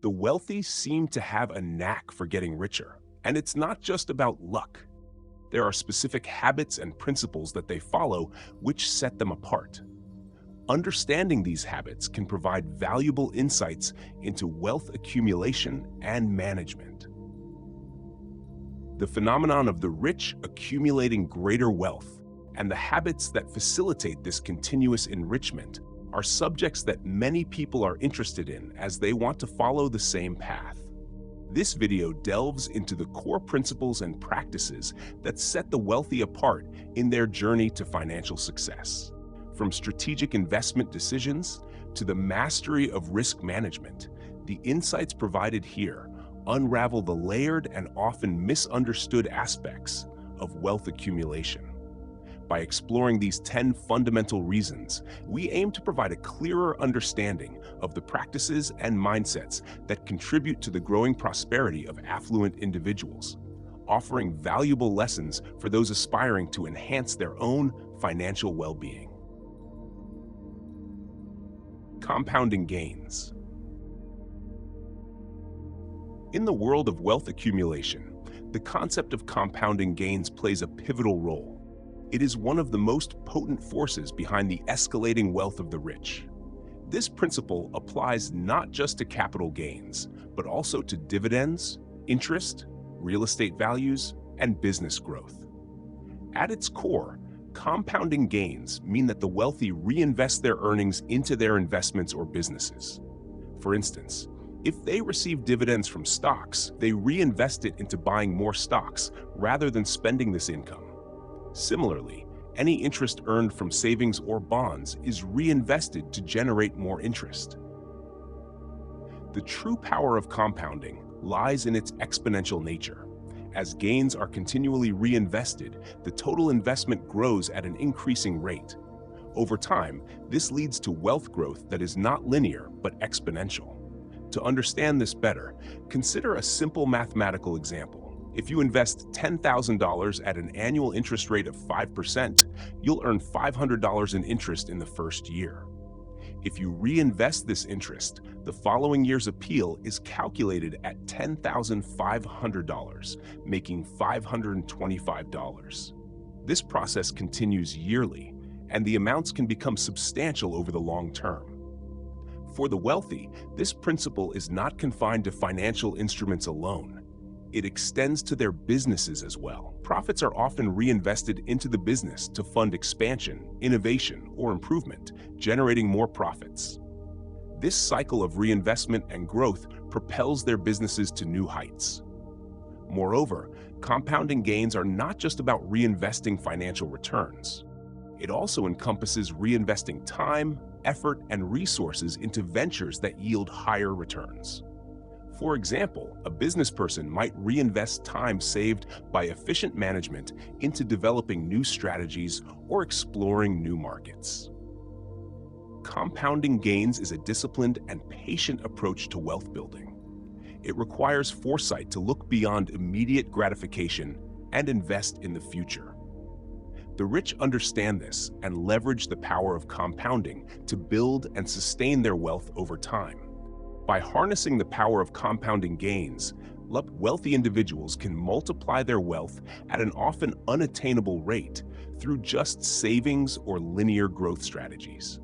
The wealthy seem to have a knack for getting richer, and it's not just about luck. There are specific habits and principles that they follow which set them apart. Understanding these habits can provide valuable insights into wealth accumulation and management. The phenomenon of the rich accumulating greater wealth and the habits that facilitate this continuous enrichment are subjects that many people are interested in as they want to follow the same path. This video delves into the core principles and practices that set the wealthy apart in their journey to financial success. From strategic investment decisions to the mastery of risk management, the insights provided here unravel the layered and often misunderstood aspects of wealth accumulation. By exploring these 10 fundamental reasons, we aim to provide a clearer understanding of the practices and mindsets that contribute to the growing prosperity of affluent individuals, offering valuable lessons for those aspiring to enhance their own financial well-being. Compounding gains. In the world of wealth accumulation, the concept of compounding gains plays a pivotal role. It is one of the most potent forces behind the escalating wealth of the rich. This principle applies not just to capital gains, but also to dividends, interest, real estate values, and business growth. At its core, compounding gains mean that the wealthy reinvest their earnings into their investments or businesses. For instance, if they receive dividends from stocks, they reinvest it into buying more stocks rather than spending this income. Similarly, any interest earned from savings or bonds is reinvested to generate more interest. The true power of compounding lies in its exponential nature. As gains are continually reinvested, the total investment grows at an increasing rate. Over time, this leads to wealth growth that is not linear but exponential. To understand this better, consider a simple mathematical example. If you invest $10,000 at an annual interest rate of 5%, you'll earn $500 in interest in the first year. If you reinvest this interest, the following year's appeal is calculated at $10,500, making $525. This process continues yearly, and the amounts can become substantial over the long term. For the wealthy, this principle is not confined to financial instruments alone. It extends to their businesses as well. Profits are often reinvested into the business to fund expansion, innovation, or improvement, generating more profits. This cycle of reinvestment and growth propels their businesses to new heights. Moreover, compounding gains are not just about reinvesting financial returns. It also encompasses reinvesting time, effort, and resources into ventures that yield higher returns. For example, a business person might reinvest time saved by efficient management into developing new strategies or exploring new markets. Compounding gains is a disciplined and patient approach to wealth building. It requires foresight to look beyond immediate gratification and invest in the future. The rich understand this and leverage the power of compounding to build and sustain their wealth over time. By harnessing the power of compounding gains, wealthy individuals can multiply their wealth at an often unattainable rate through just savings or linear growth strategies.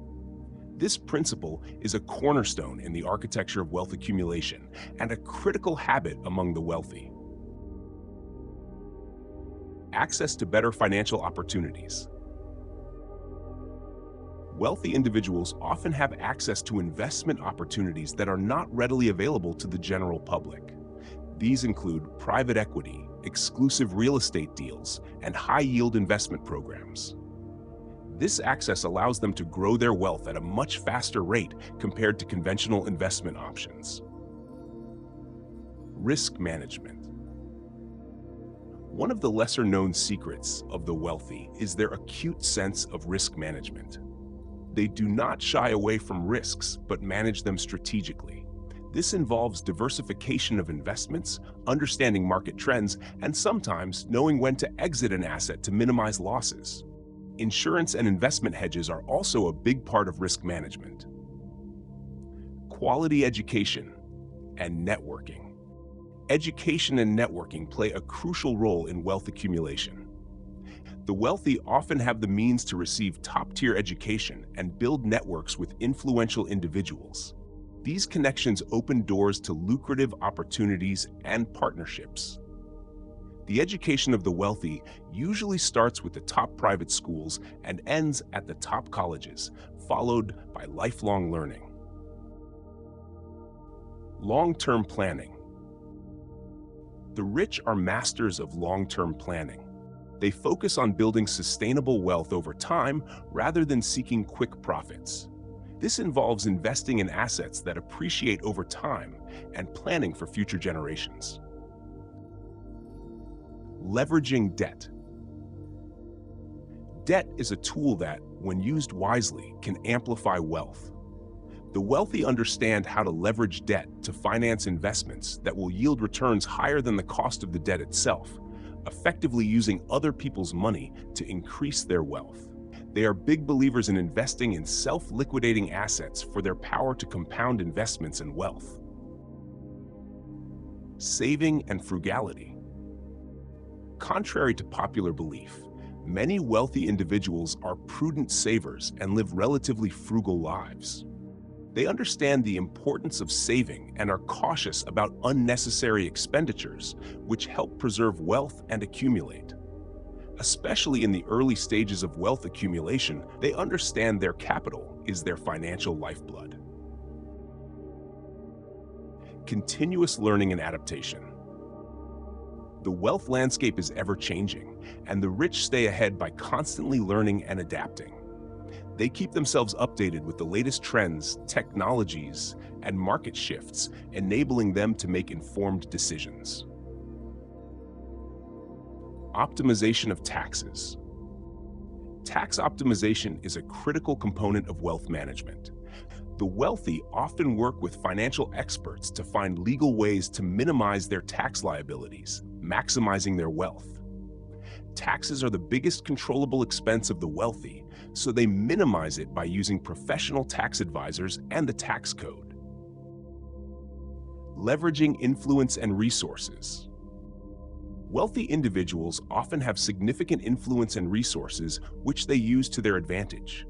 This principle is a cornerstone in the architecture of wealth accumulation and a critical habit among the wealthy. Access to better financial opportunities. Wealthy individuals often have access to investment opportunities that are not readily available to the general public. These include private equity, exclusive real estate deals, and high-yield investment programs. This access allows them to grow their wealth at a much faster rate compared to conventional investment options. Risk management. One of the lesser-known secrets of the wealthy is their acute sense of risk management. They do not shy away from risks, but manage them strategically. This involves diversification of investments, understanding market trends, and sometimes knowing when to exit an asset to minimize losses. Insurance and investment hedges are also a big part of risk management. Quality education. and networking. Education and networking play a crucial role in wealth accumulation. The wealthy often have the means to receive top-tier education and build networks with influential individuals. These connections open doors to lucrative opportunities and partnerships. The education of the wealthy usually starts with the top private schools and ends at the top colleges, followed by lifelong learning. Long-term planning. The rich are masters of long-term planning. They focus on building sustainable wealth over time rather than seeking quick profits. This involves investing in assets that appreciate over time and planning for future generations. Leveraging debt. Debt is a tool that, when used wisely, can amplify wealth. The wealthy understand how to leverage debt to finance investments that will yield returns higher than the cost of the debt itself, effectively using other people's money to increase their wealth. They are big believers in investing in self-liquidating assets for their power to compound investments and wealth. Saving and frugality. Contrary to popular belief, many wealthy individuals are prudent savers and live relatively frugal lives. They understand the importance of saving and are cautious about unnecessary expenditures, which help preserve wealth and accumulate. Especially in the early stages of wealth accumulation, they understand their capital is their financial lifeblood. Continuous learning and adaptation. The wealth landscape is ever-changing, and the rich stay ahead by constantly learning and adapting. They keep themselves updated with the latest trends, technologies, and market shifts, enabling them to make informed decisions. Optimization of taxes. Tax optimization is a critical component of wealth management. The wealthy often work with financial experts to find legal ways to minimize their tax liabilities, maximizing their wealth. Taxes are the biggest controllable expense of the wealthy, so they minimize it by using professional tax advisors and the tax code. Leveraging influence and resources. Wealthy individuals often have significant influence and resources which they use to their advantage.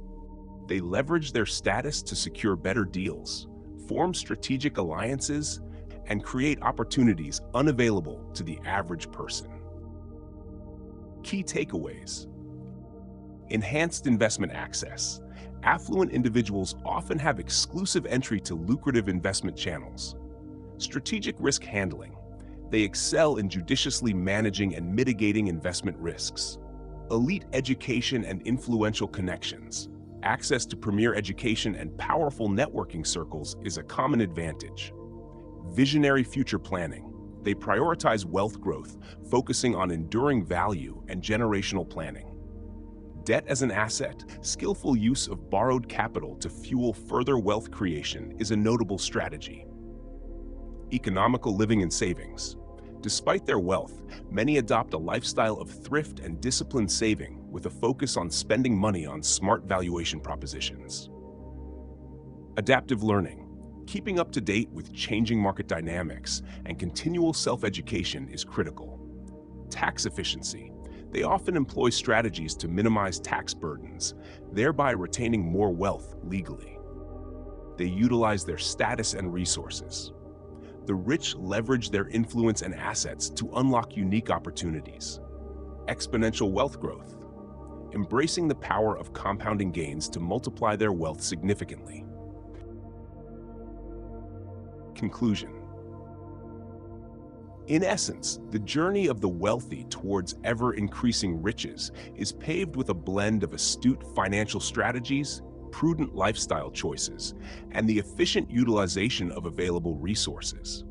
They leverage their status to secure better deals, form strategic alliances, and create opportunities unavailable to the average person. Key takeaways. Enhanced investment access. Affluent individuals often have exclusive entry to lucrative investment channels. Strategic risk handling. They excel in judiciously managing and mitigating investment risks. Elite education and influential connections. Access to premier education and powerful networking circles is a common advantage. Visionary future planning. They prioritize wealth growth, focusing on enduring value and generational planning. Debt as an asset, skillful use of borrowed capital to fuel further wealth creation is a notable strategy. Economical living and savings. Despite their wealth, many adopt a lifestyle of thrift and disciplined saving with a focus on spending money on smart valuation propositions. Adaptive learning. Keeping up to date with changing market dynamics and continual self-education is critical. Tax efficiency. They often employ strategies to minimize tax burdens, thereby retaining more wealth legally. They utilize their status and resources. The rich leverage their influence and assets to unlock unique opportunities. Exponential wealth growth. Embracing the power of compounding gains to multiply their wealth significantly. Conclusion. In essence, the journey of the wealthy towards ever-increasing riches is paved with a blend of astute financial strategies, prudent lifestyle choices, and the efficient utilization of available resources.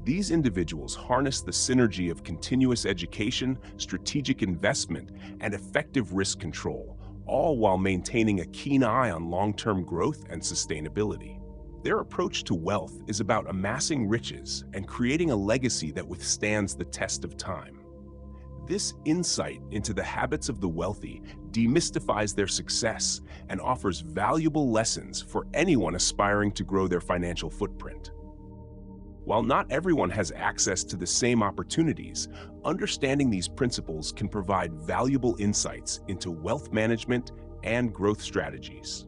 These individuals harness the synergy of continuous education, strategic investment, and effective risk control, all while maintaining a keen eye on long-term growth and sustainability. Their approach to wealth is about amassing riches and creating a legacy that withstands the test of time. This insight into the habits of the wealthy demystifies their success and offers valuable lessons for anyone aspiring to grow their financial footprint. While not everyone has access to the same opportunities, understanding these principles can provide valuable insights into wealth management and growth strategies.